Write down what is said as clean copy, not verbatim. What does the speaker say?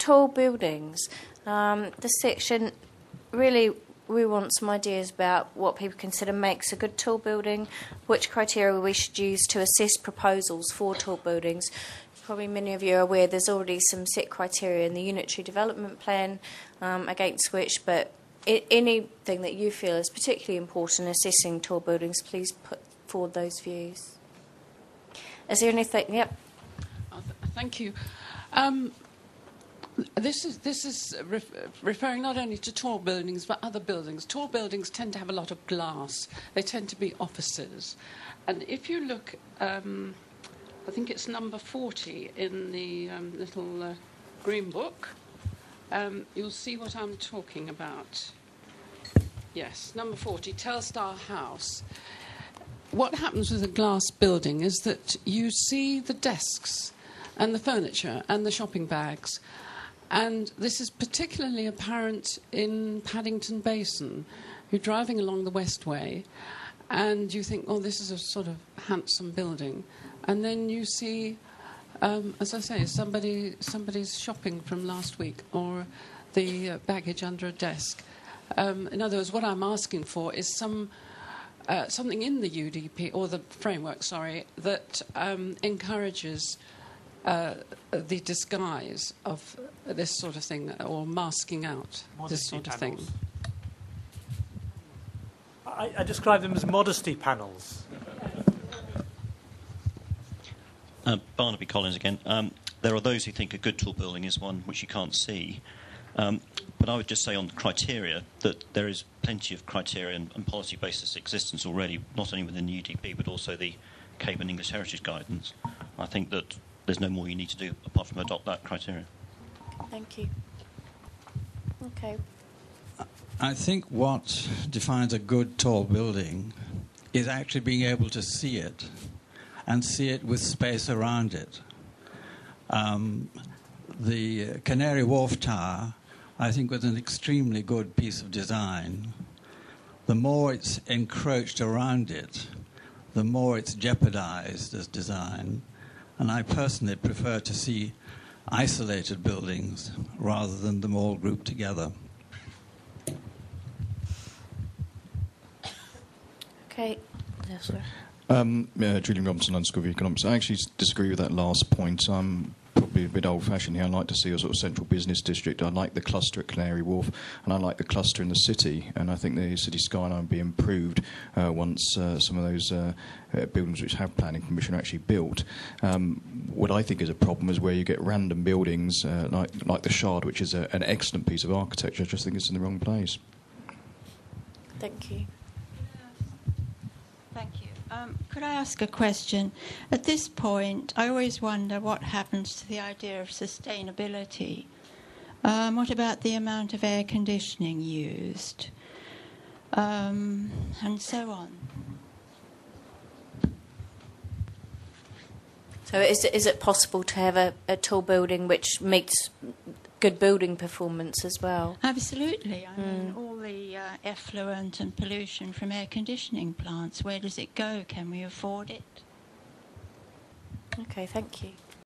tall buildings, the section really we want some ideas about what people consider makes a good tall building, which criteria we should use to assess proposals for tall buildings. Probably many of you are aware there's already some set criteria in the unitary development plan against which, but anything that you feel is particularly important in assessing tall buildings, please put forward those views. Is there anything? Yep. Thank you. This is referring not only to tall buildings but other buildings. Tall buildings tend to have a lot of glass. They tend to be offices. And if you look, I think it's number 40 in the little green book, you'll see what I'm talking about. Yes, number 40, Telstar House. What happens with a glass building is that you see the desks and the furniture and the shopping bags. And this is particularly apparent in Paddington Basin. You're driving along the Westway and you think, oh, this is a sort of handsome building. And then you see, as I say, somebody's shopping from last week or the baggage under a desk. In other words, what I'm asking for is something in the UDP, or the framework, that encourages the disguise of this sort of thing, or masking out this sort of thing. I describe them as modesty panels. Barnaby Collins again. There are those who think a good tall building is one which you can't see. But I would just say on the criteria that there is plenty of criteria and policy basis existence already, not only within the UDP but also the Cape and English Heritage Guidance. I think that there's no more you need to do apart from adopt that criteria. Thank you. Okay. I think what defines a good tall building is actually being able to see it and see it with space around it. The Canary Wharf Tower, I think, was an extremely good piece of design. The more it's encroached around it, the more it's jeopardized as design. And I personally prefer to see isolated buildings rather than them all grouped together. Okay. Yes, sir. Julian Robinson, London School of Economics. I actually disagree with that last point. I'm probably a bit old-fashioned here. I'd like to see a sort of central business district. I like the cluster at Canary Wharf, and I like the cluster in the city. And I think the city skyline will be improved once some of those buildings which have planning permission are actually built. What I think is a problem is where you get random buildings like the Shard, which is an excellent piece of architecture. I just think it's in the wrong place. Thank you. Thank you. Could I ask a question? At this point, I always wonder what happens to the idea of sustainability. What about the amount of air conditioning used? And so on. So is it possible to have a tall building which meets good building performance as well? Absolutely. I mean, all the effluent and pollution from air conditioning plants, where does it go? Can we afford it? Okay, thank you.